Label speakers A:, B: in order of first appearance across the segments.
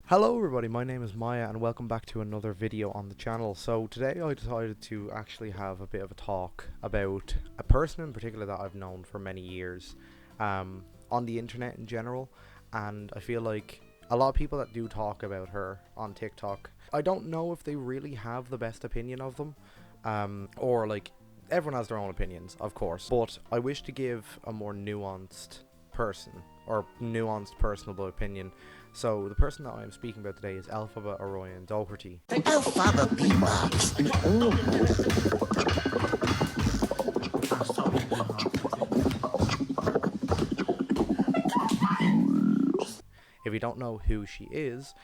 A: Hello everybody, my name is Maya and welcome back to another video on the channel. So today I decided to actually have a bit of a talk about a person in particular that I've known for many years on the internet in general, and I feel like a lot of people that do talk about her on TikTok, I don't know if they really have the best opinion of them, or like everyone has their own opinions of course, but I wish to give a more nuanced person or nuanced personable opinion. So the person that I'm speaking about today is Elphaba Orion Doherty.
B: Elphaba Beatbox.
A: If you don't know who she is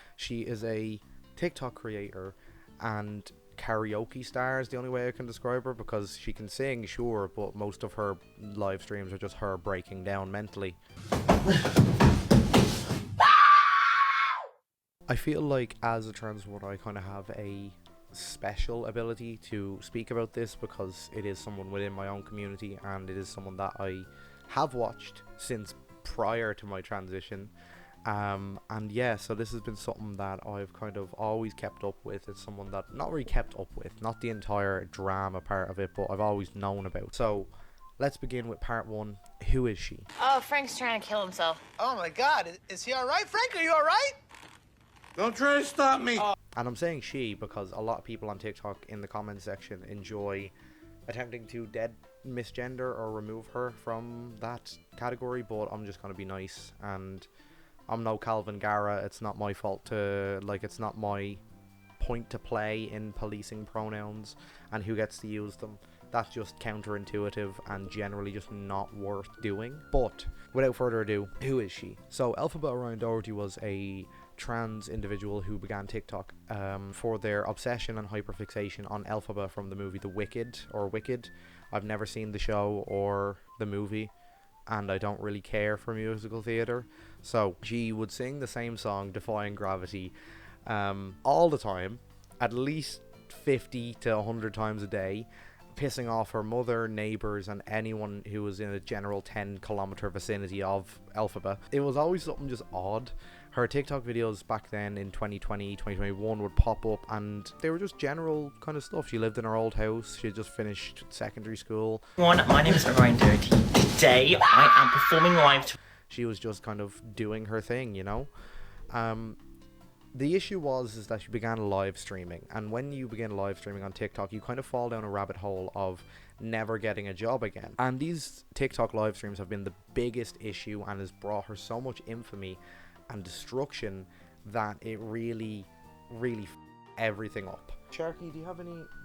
A: a TikTok creator and karaoke star is the only way I can describe her, because she can sing, sure, but most of her live streams are just her breaking down mentally. I feel like as a trans woman I kind of have a special ability to speak about this because it is someone within my own community and it is someone that I have watched since prior to my transition. And yeah, so this has been something that I've kind of always kept up with. It's someone that not really kept up with, not the entire drama part of it, but I've always known about. So let's begin with part one. Who is she?
C: Oh, Frank's trying to kill himself.
D: Oh my God, is he all right? Frank, are you all right?
E: Don't try to stop me.
A: And I'm saying she because a lot of people on TikTok in the comment section enjoy attempting to misgender or remove her from that category, but I'm just going to be nice, and I'm no Calvin Gara. It's not my fault to, like, it's not my point to play in policing pronouns and who gets to use them. That's just counterintuitive and generally just not worth doing. But without further ado, who is she? So Elphaba Orion Doherty was a trans individual who began TikTok for their obsession and hyperfixation on Elphaba from the movie The Wicked or Wicked. I've never seen the show or the movie, and I don't really care for musical theatre. So she would sing the same song, Defying Gravity, all the time, at least 50 to 100 times a day, pissing off her mother, neighbours, and anyone who was in a general 10-kilometre vicinity of Elphaba. It was always something just odd. Her TikTok videos back then in 2020, 2021 would pop up and they were just general kind of stuff. She lived in her old house. She had just finished secondary school.
F: Everyone, my name is Orion Doherty. Today I am performing live.
A: She was just kind of doing her thing, you know. The issue is that she began live streaming, and when you begin live streaming on TikTok, you kind of fall down a rabbit hole of never getting a job again. And these TikTok live streams have been the biggest issue and has brought her so much infamy and destruction that it really everything up. Sharky, do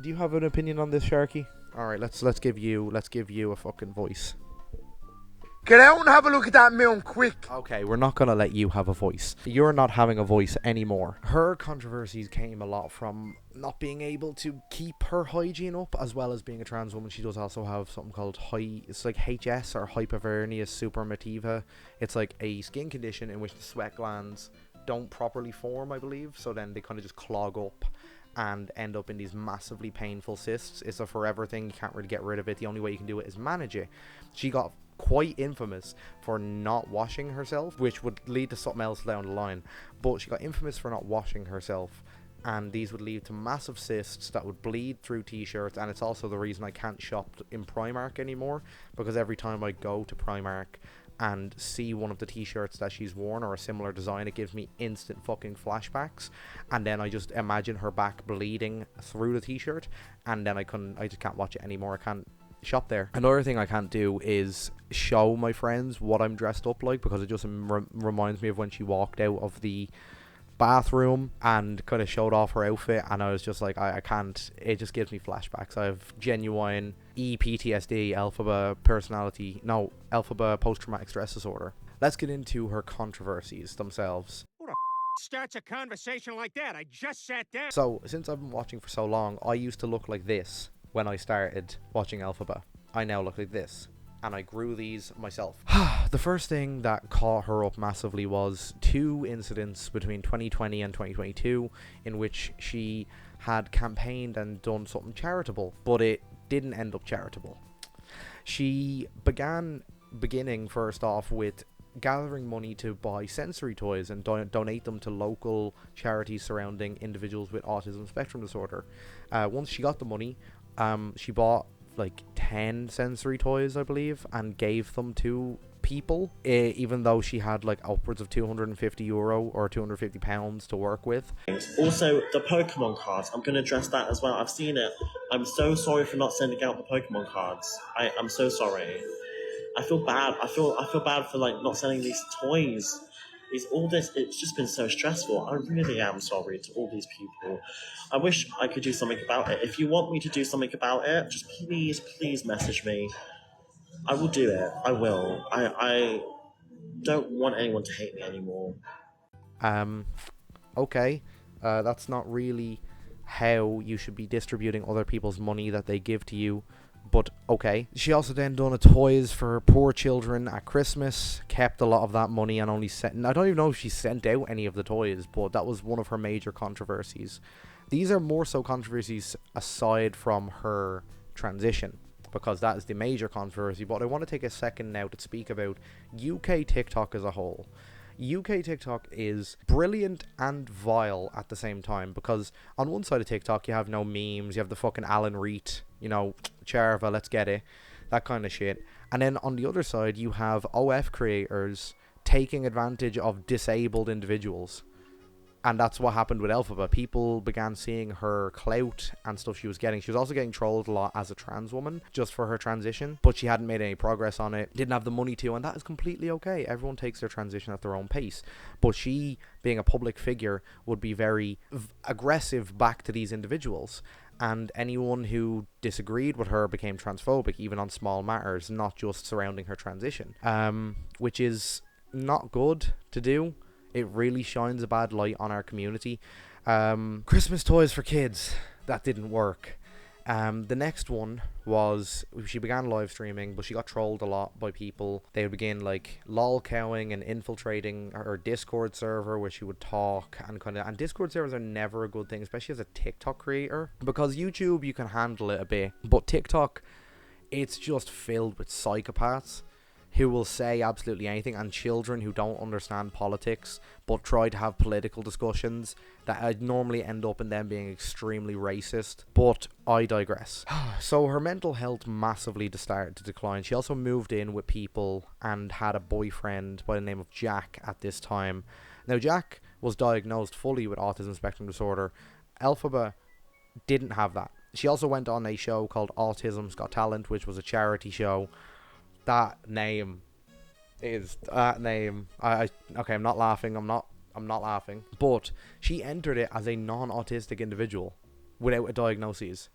A: you have an opinion on this, Sharky? All right, let's give you a fucking voice.
E: Get out and have a look at that moon quick.
A: Okay, we're not gonna let you have a voice. You're not having a voice anymore. Her controversies came a lot from not being able to keep her hygiene up, as well as being a trans woman. She does also have something called it's like HS or hypovernius supermativa. It's like a skin condition in which the sweat glands don't properly form, I believe, so then they kind of just clog up and end up in these massively painful cysts. It's a forever thing. You can't really get rid of it. The only way you can do it is manage it. She got quite infamous for not washing herself, which would lead to something else down the line, but she got infamous for not washing herself, and these would lead to massive cysts that would bleed through t-shirts. And it's also the reason I can't shop in Primark anymore, because every time I go to Primark and see one of the t-shirts that she's worn or a similar design, it gives me instant fucking flashbacks, and then I just imagine her back bleeding through the t-shirt, and then I just can't watch it anymore. I can't shop there. Another thing I can't do is show my friends what I'm dressed up like, because it just reminds me of when she walked out of the bathroom and kind of showed off her outfit, and I was just like, I can't. It just gives me flashbacks. I have genuine EPTSD, Elphaba post-traumatic stress disorder. Let's get into her controversies themselves.
G: Who the starts a conversation like that? I just sat down.
A: So since I've been watching for so long, I used to look like this when I started watching Elphaba. I now look like this, and I grew these myself. The first thing that caught her up massively was two incidents between 2020 and 2022 in which she had campaigned and done something charitable, but it didn't end up charitable. She beginning first off with gathering money to buy sensory toys and donate them to local charities surrounding individuals with autism spectrum disorder. Once she got the money, she bought like 10 sensory toys, I believe, and gave them to people, even though she had like upwards of €250 or £250 to work with.
H: Also, the Pokemon cards, I'm going to address that as well. I've seen it. I'm so sorry for not sending out the Pokemon cards. I'm so sorry. I feel bad. I feel bad for like not sending these toys. It's just been so stressful. I really am sorry to all these people. I wish I could do something about it. If you want me to do something about it, just please message me. I will do it. I will. I don't want anyone to hate me anymore.
A: Okay. That's not really how you should be distributing other people's money that they give to you. But okay. She also then done a toys for poor children at Christmas, kept a lot of that money and only sent... I don't even know if she sent out any of the toys, but that was one of her major controversies. These are more so controversies aside from her transition, because that is the major controversy. But I want to take a second now to speak about UK TikTok as a whole. UK TikTok is brilliant and vile at the same time, because on one side of TikTok you have no memes, you have the fucking Alan Reet, Charva, let's get it, that kind of shit. And then on the other side you have OF creators taking advantage of disabled individuals. And that's what happened with Elphaba. People began seeing her clout and stuff she was getting. She was also getting trolled a lot as a trans woman just for her transition, but she hadn't made any progress on it, didn't have the money to, and that is completely okay. Everyone takes their transition at their own pace. But she, being a public figure, would be very aggressive back to these individuals. And anyone who disagreed with her became transphobic, even on small matters, not just surrounding her transition. Which is not good to do. It really shines a bad light on our community. Christmas toys for kids. That didn't work. The next one was, she began live streaming, but she got trolled a lot by people. They would begin like lolcowing and infiltrating her Discord server where she would talk and Discord servers are never a good thing, especially as a TikTok creator, because YouTube you can handle it a bit, but TikTok, it's just filled with psychopaths who will say absolutely anything, and children who don't understand politics but try to have political discussions that normally end up in them being extremely racist. But I digress. So her mental health massively started to decline. She also moved in with people and had a boyfriend by the name of Jack at this time. Now Jack was diagnosed fully with autism spectrum disorder. Elphaba didn't have that. She also went on a show called Autism's Got Talent, which was a charity show. Okay, I'm not laughing. I'm not laughing. But she entered it as a non-autistic individual without a diagnosis.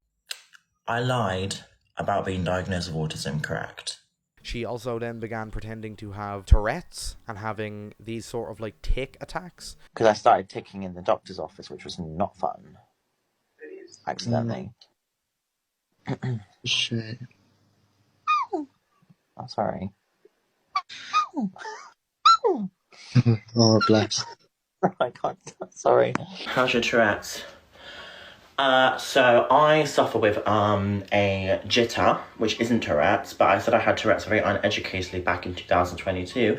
F: I lied about being diagnosed with autism, correct?
A: She also then began pretending to have Tourette's and having these sort of like tic attacks.
F: Because I started ticking in the doctor's office, which was not fun. Accidentally.
I: Shit.
F: Oh, sorry.
I: Oh, bless.
F: I can't. Sorry. How's your Tourette's? So I suffer with a jitter, which isn't Tourette's, but I said I had Tourette's very uneducatedly back in 2022.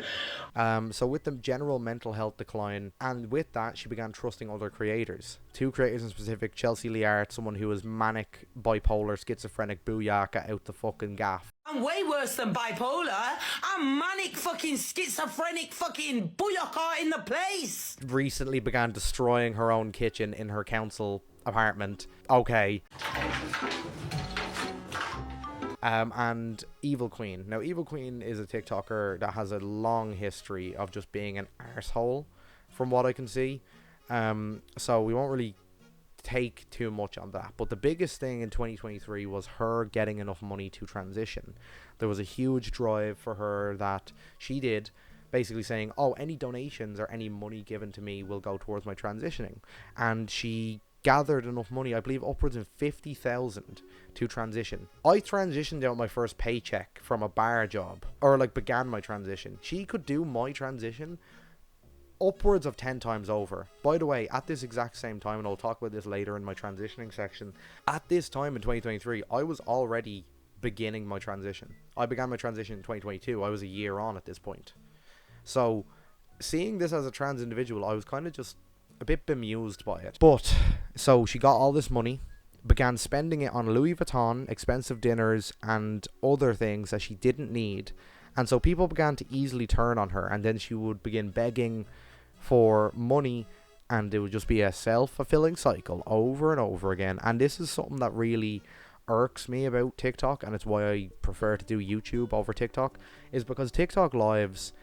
A: So with the general mental health decline, and with that, she began trusting other creators. Two creators in specific, Chelsea Liart, someone who was manic, bipolar, schizophrenic, booyaka out the fucking gaff.
J: I'm way worse than bipolar. I'm manic fucking schizophrenic fucking booyaka in the place.
A: Recently began destroying her own kitchen in her council apartment. Okay. And Evil Queen. Now, Evil Queen is a TikToker that has a long history of just being an arsehole, from what I can see. So we won't really take too much on that. But the biggest thing in 2023 was her getting enough money to transition. There was a huge drive for her that she did, basically saying, oh, any donations or any money given to me will go towards my transitioning. And she gathered enough money, I believe upwards of 50,000 to transition. I transitioned out my first paycheck from a bar job, or like began my transition. She could do my transition upwards of 10 times over. By the way, at this exact same time, and I'll talk about this later in my transitioning section, at this time in 2023, I was already beginning my transition. I began my transition in 2022. I was a year on at this point. So seeing this as a trans individual, I was kind of just a bit bemused by it. But so she got all this money, began spending it on Louis Vuitton, expensive dinners, and other things that she didn't need. And so people began to easily turn on her, and then she would begin begging for money, and it would just be a self-fulfilling cycle over and over again. And this is something that really irks me about TikTok, and it's why I prefer to do YouTube over TikTok, is because TikTok lives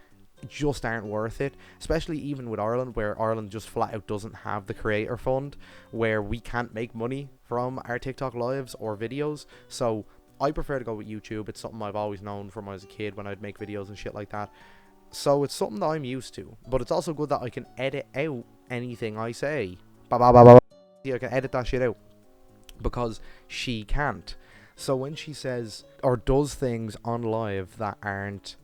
A: just aren't worth it, especially even with Ireland, where Ireland just flat out doesn't have the creator fund, where we can't make money from our TikTok lives or videos. So I prefer to go with YouTube. It's something I've always known from when I was a kid, when I'd make videos and shit like that. So it's something that I'm used to, but it's also good that I can edit out anything I say. I can edit that shit out, because she can't. So when she says or does things on live that aren't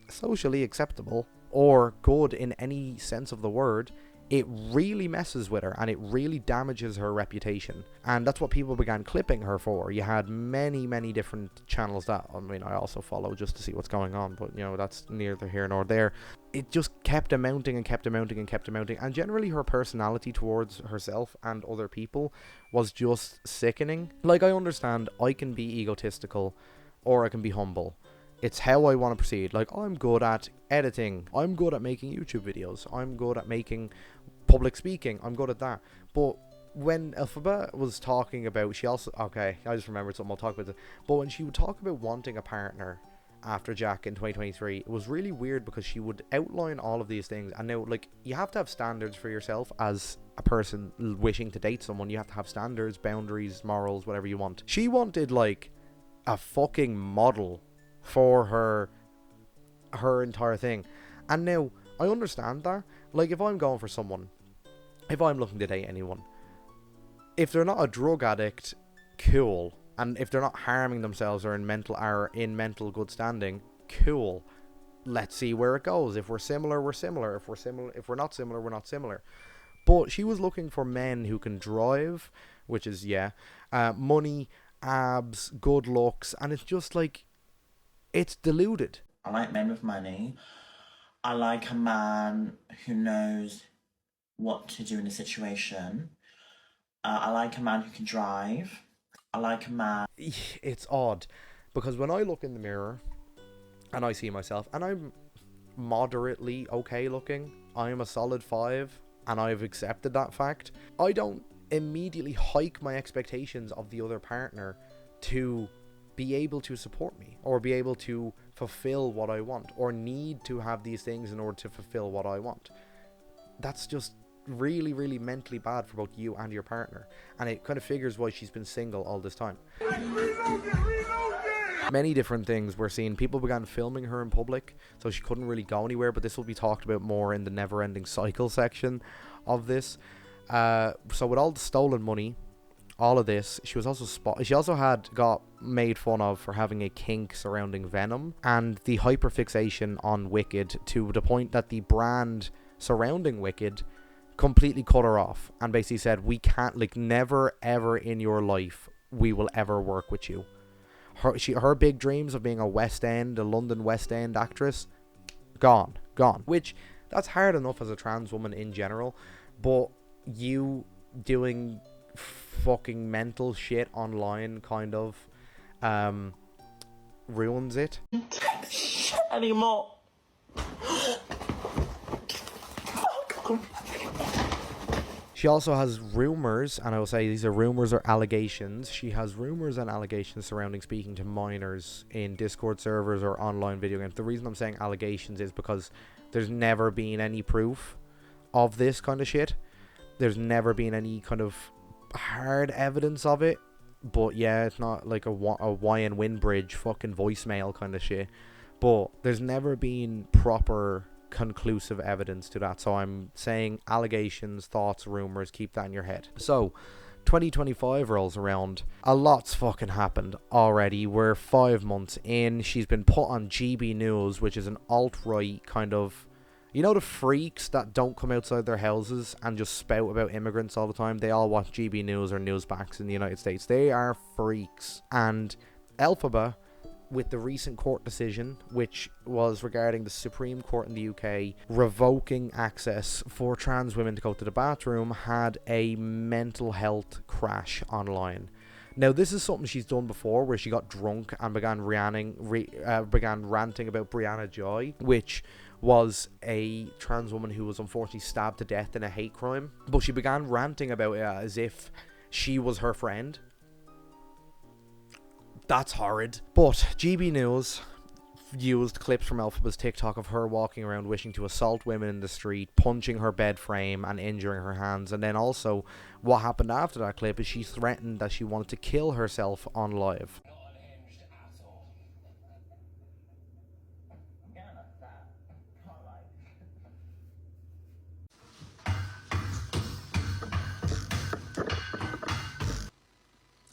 A: socially acceptable or good in any sense of the word, it really messes with her, and it really damages her reputation. And that's what people began clipping her for. You had many different channels that, I mean, I also follow just to see what's going on, but, you know, that's neither here nor there. It just kept amounting and kept amounting and kept amounting, and generally her personality towards herself and other people was just sickening. Like, I understand I can be egotistical or I can be humble. It's how I want to proceed. Like, I'm good at editing, I'm good at making YouTube videos, I'm good at making public speaking, I'm good at that. But when Elphaba was talking about, she also, okay, I just remembered something, I'll talk about it. But when she would talk about wanting a partner after Jack in 2023, it was really weird, because she would outline all of these things. And now, like, you have to have standards for yourself as a person wishing to date someone. You have to have standards, boundaries, morals, whatever you want. She wanted, like, a fucking model for her entire thing. And now I understand that. Like, if I'm going for someone, if I'm looking to date anyone, if they're not a drug addict, cool. And if they're not harming themselves or in mental good standing, cool. Let's see where it goes. If we're similar, we're similar. If we're not similar, we're not similar. But she was looking for men who can drive, which is money, abs, good looks, and it's just like, it's diluted.
F: I like men with money. I like a man who knows what to do in a situation. I like a man who can drive. I like a man...
A: It's odd, because when I look in the mirror and I see myself, and I'm moderately okay looking, I'm a solid 5, and I've accepted that fact, I don't immediately hike my expectations of the other partner to be able to support me, or be able to fulfill what I want, or need to have these things in order to fulfill what I want. That's just really mentally bad for both you and your partner, and it kind of figures why she's been single all this time. Many different things we're seeing. People began filming her in public, so she couldn't really go anywhere, but this will be talked about more in the never-ending cycle section of this. So with all the stolen money, all of this, she was also she also had got made fun of for having a kink surrounding Venom, and the hyperfixation on Wicked, to the point that the brand surrounding Wicked completely cut her off and basically said, we can't, like, never ever in your life we will ever work with you. Her big dreams of being a London West End actress, gone. Which, that's hard enough as a trans woman in general, but you doing fucking mental shit online kind of ruins it.
F: Anymore.
A: She also has rumours, and I will say these are rumours or allegations. She has rumours and allegations surrounding speaking to minors in Discord servers or online video games. The reason I'm saying allegations is because there's never been any proof of this kind of shit. There's never been any kind of hard evidence of it. But yeah, it's not like a Wyan Windbridge fucking voicemail kind of shit. But there's never been proper conclusive evidence to that. So I'm saying allegations, thoughts, rumors, keep that in your head. So 2025 rolls around. A lot's fucking happened already. We're 5 months in. She's been put on GB News, which is an alt-right kind of, you know, the freaks that don't come outside their houses and just spout about immigrants all the time. They all watch GB News or Newsbacks in the United States. They are freaks. And Elphaba with the recent court decision, which was regarding the Supreme Court in the UK revoking access for trans women to go to the bathroom, had a mental health crash online. Now, this is something she's done before, where she got drunk and began ranting about Brianna Joy, which was a trans woman who was unfortunately stabbed to death in a hate crime. But she began ranting about it as if she was her friend. That's horrid. But GB News used clips from Elphaba's TikTok of her walking around wishing to assault women in the street, punching her bed frame and injuring her hands. And then also, what happened after that clip is she threatened that she wanted to kill herself on live.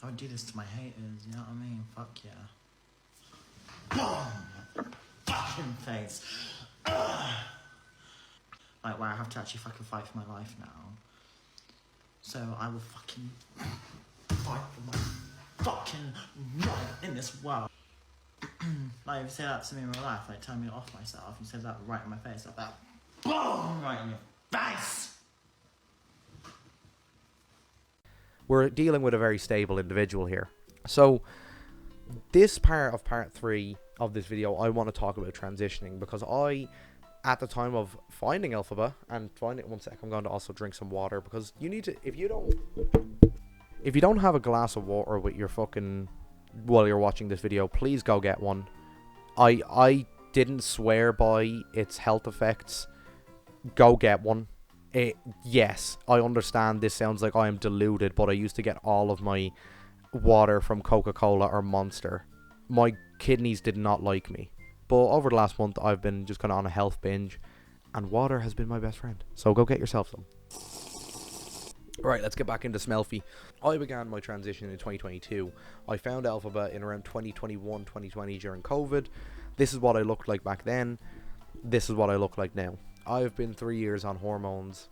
F: I would do this to my haters, you know what I mean? Fuck yeah. Boom! Fucking face. Ugh. Like, where I have to actually fucking fight for my life now. So I will fucking fight for my fucking right in this world. Like, if you say that to me in real life, like, tell me off myself, you said that right in my face, like that. Boom! Right in your face!
A: We're dealing with a very stable individual here. So, this part of part 3 of this video, I want to talk about transitioning, because I, at the time of finding Elphaba, and finding, one sec, I'm going to also drink some water, because you need to, if you don't have a glass of water with your fucking, while you're watching this video, please go get one. I didn't swear by its health effects. Go get one. Yes, I understand this sounds like I am deluded, but I used to get all of my water from Coca-Cola or Monster. My kidneys did not like me. But over the last month, I've been just kind of on a health binge, and water has been my best friend. So go get yourself some. Right, let's get back into Smelfy. I began my transition in 2022. I found Elphaba in around 2021, 2020 during COVID. This is what I looked like back then. This is what I look like now. I've been 3 years on hormones,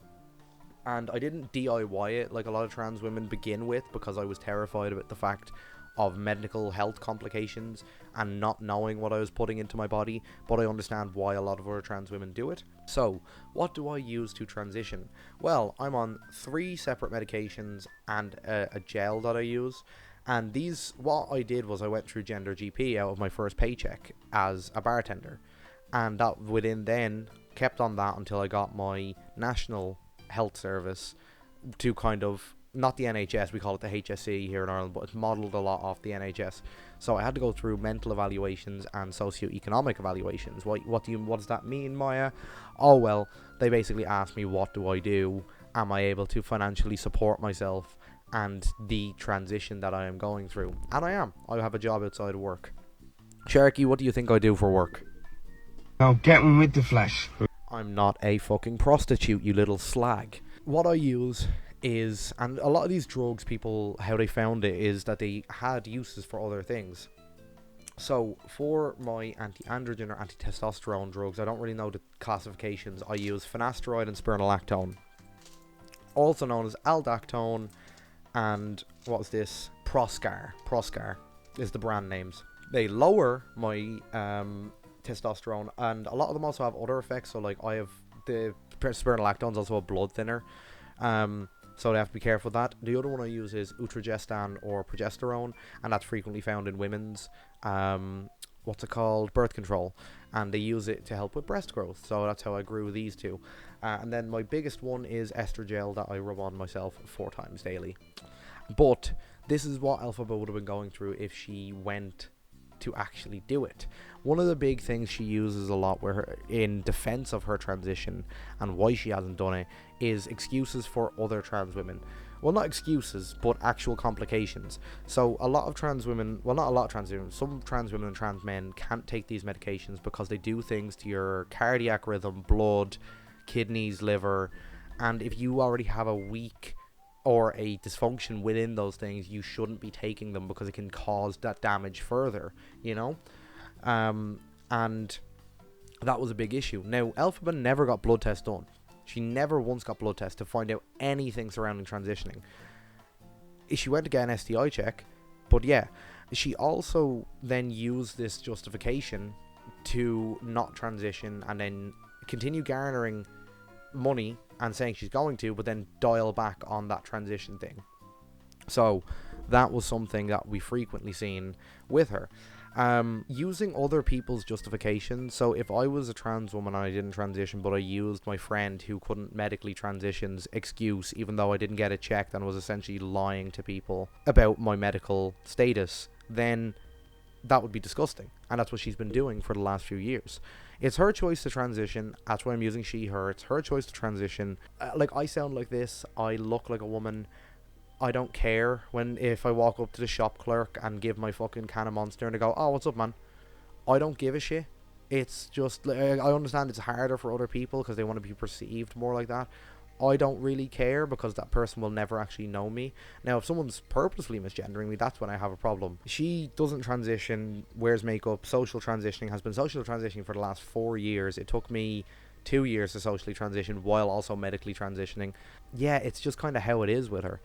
A: and I didn't DIY it like a lot of trans women begin with, because I was terrified about the fact of medical health complications and not knowing what I was putting into my body, but I understand why a lot of other trans women do it. So, what do I use to transition? Well, I'm on 3 separate medications and a gel that I use. And these, what I did was I went through Gender GP out of my first paycheck as a bartender, and that within then kept on that until I got my national health service to kind of, not the NHS, we call it the HSE here in Ireland, but it's modelled a lot off the NHS. So I had to go through mental evaluations and socio-economic evaluations. What does that mean, Maya? Oh well, they basically asked me, what do I do? Am I able to financially support myself and the transition that I am going through? And I am. I have a job outside of work. Sharky, what do you think I do for work?
E: Now get on with the flesh.
A: I'm not a fucking prostitute, you little slag. What I use is, and a lot of these drugs, people, how they found it is that they had uses for other things. So for my anti-androgen or anti-testosterone drugs, I don't really know the classifications. I use finasteride and spironolactone, also known as aldactone, and what's this? Proscar. Proscar is the brand names. They lower my testosterone, and a lot of them also have other effects. So like, I have the spironolactone is also a blood thinner, so they have to be careful with that. The other one I use is utrogestan or progesterone, and that's frequently found in women's birth control, and they use it to help with breast growth. So that's how I grew these two. And then my biggest one is estrogel that I rub on myself 4 times daily. But this is what Elphaba would have been going through if she went to actually do it. One of the big things she uses a lot in defense of her transition and why she hasn't done it is excuses for other trans women. Well, not excuses, but actual complications. So a lot of trans women, well, not a lot of trans women, some trans women and trans men can't take these medications because they do things to your cardiac rhythm, blood, kidneys, liver, and if you already have a weak or a dysfunction within those things, you shouldn't be taking them because it can cause that damage further, you know? And that was a big issue. Now, Elphaba never got blood tests done. She never once got blood tests to find out anything surrounding transitioning. She went to get an STI check, but yeah. she also then used this justification to not transition and then continue garnering money and saying she's going to, but then dial back on that transition thing. So that was something that we frequently seen with her. Using other people's justifications. So if I was a trans woman and I didn't transition, but I used my friend who couldn't medically transition's excuse, even though I didn't get it checked, and was essentially lying to people about my medical status, then that would be disgusting. And that's what she's been doing for the last few years. It's her choice to transition. That's why I'm using she, her. It's her choice to transition. Like, I sound like this. I look like a woman. I don't care if I walk up to the shop clerk and give my fucking can of Monster and they go, oh, what's up, man? I don't give a shit. It's just, I understand it's harder for other people because they want to be perceived more like that. I don't really care because that person will never actually know me. Now, if someone's purposely misgendering me, that's when I have a problem. She doesn't transition, wears makeup, social transitioning, has been social transitioning for the last 4 years. It took me 2 years to socially transition while also medically transitioning. Yeah, it's just kind of how it is with her.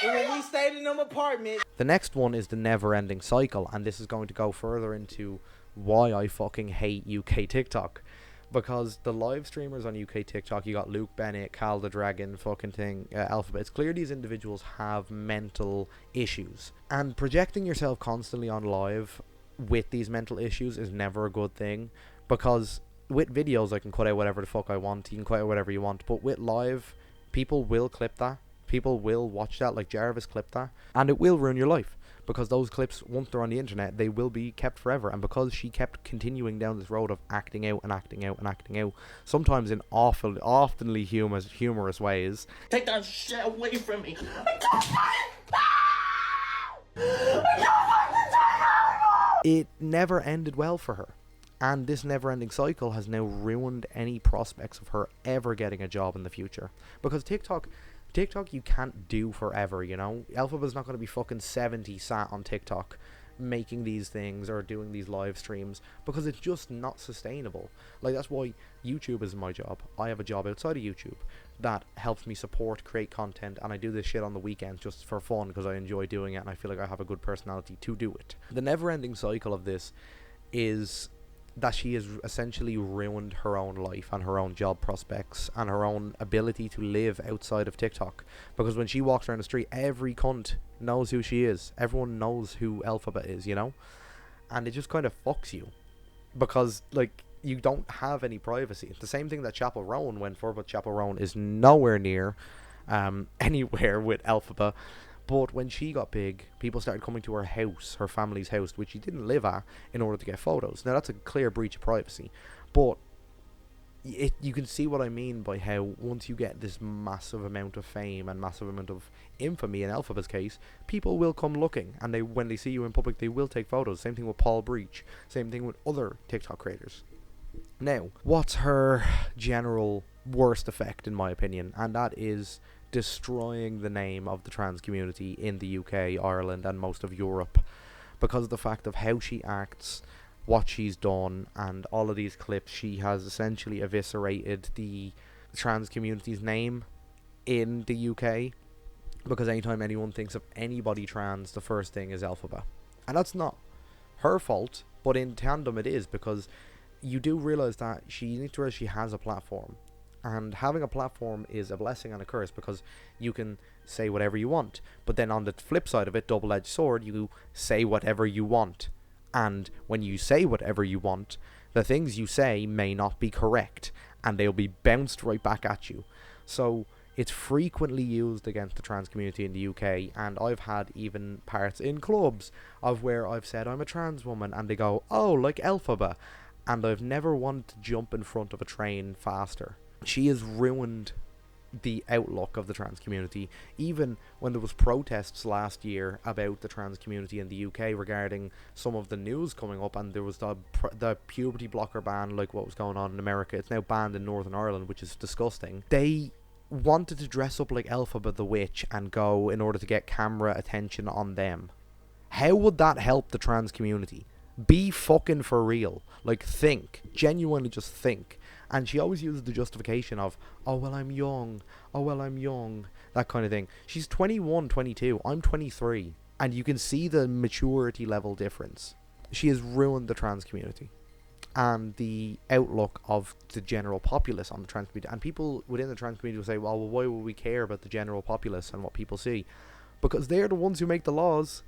J: When we stayed in them apartments.
A: The next one is the never-ending cycle, and this is going to go further into why I fucking hate UK TikTok. Because the live streamers on UK TikTok, you got Luke Bennett, Cal the Dragon, fucking thing, Elphaba. It's clear these individuals have mental issues. And projecting yourself constantly on live with these mental issues is never a good thing. Because with videos, I can cut out whatever the fuck I want. You can cut out whatever you want. But with live, people will clip that. People will watch that, like Jarvis clipped that. And it will ruin your life. Because those clips, once they're on the internet, they will be kept forever. And because she kept continuing down this road of acting out and acting out and acting out, sometimes in oftenly humorous ways.
F: Take that shit away from me.
A: It never ended well for her. And this never-ending cycle has now ruined any prospects of her ever getting a job in the future. Because TikTok you can't do forever, you know? Elphaba's not going to be fucking 70 sat on TikTok making these things or doing these live streams because it's just not sustainable. Like, that's why YouTube is my job. I have a job outside of YouTube that helps me support, create content, and I do this shit on the weekends just for fun because I enjoy doing it and I feel like I have a good personality to do it. The never-ending cycle of this is that she has essentially ruined her own life and her own job prospects and her own ability to live outside of TikTok. Because when she walks around the street, every cunt knows who she is. Everyone knows who Elphaba is, you know? And it just kind of fucks you. Because, like, you don't have any privacy. It's the same thing that Chapel Roan went for, but Chapel Roan is nowhere near anywhere with Elphaba. But when she got big, people started coming to her house, her family's house, which she didn't live at, in order to get photos. Now, that's a clear breach of privacy. But you can see what I mean by how once you get this massive amount of fame and massive amount of infamy, in Elphaba's case, people will come looking. And when they see you in public, they will take photos. Same thing with Paul Breach. Same thing with other TikTok creators. Now, what's her general worst effect, in my opinion? And that is destroying the name of the trans community in the UK, Ireland, and most of Europe, because of the fact of how she acts, what she's done, and all of these clips. She has essentially eviscerated the trans community's name in the UK, because anytime anyone thinks of anybody trans, the first thing is Elphaba. And that's not her fault, but in tandem it is, because you do realise that she needs to realize she has a platform. And having a platform is a blessing and a curse, because you can say whatever you want. But then on the flip side of it, double-edged sword, you say whatever you want. And when you say whatever you want, the things you say may not be correct. And they'll be bounced right back at you. So it's frequently used against the trans community in the UK. And I've had even parts in clubs of where I've said I'm a trans woman. And they go, oh, like Elphaba. And I've never wanted to jump in front of a train faster. She has ruined the outlook of the trans community. Even when there was protests last year about the trans community in the UK regarding some of the news coming up, and there was the puberty blocker ban, like what was going on in America. It's now banned in Northern Ireland, which is disgusting. They wanted to dress up like Elphaba the witch and go in order to get camera attention on them. How would that help the trans community? Be fucking for real. Like, think. Genuinely just think. And she always uses the justification of, oh, well, I'm young. Oh, well, I'm young. That kind of thing. She's 21, 22. I'm 23. And you can see the maturity level difference. She has ruined the trans community and the outlook of the general populace on the trans community. And people within the trans community will say, well, why would we care about the general populace and what people see? Because they're the ones who make the laws,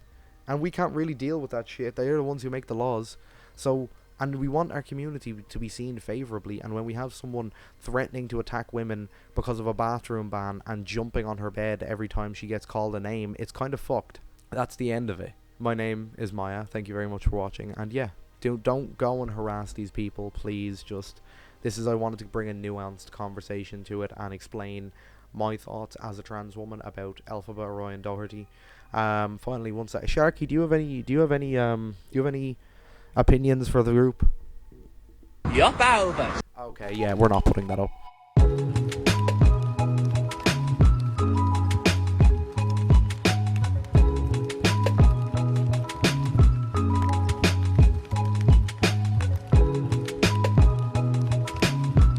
A: and we can't really deal with that shit. They're the ones who make the laws. So, and we want our community to be seen favourably, and when we have someone threatening to attack women because of a bathroom ban and jumping on her bed every time she gets called a name, it's kind of fucked. That's the end of it. My name is Maya. Thank you very much for watching, and yeah, don't go and harass these people, please. Just, I wanted to bring a nuanced conversation to it and explain my thoughts as a trans woman about Elphaba Orion Doherty. Finally, one sec. Sharky, do you have any opinions for the group?
J: Yup, Albert.
A: Okay, yeah, we're not putting that up.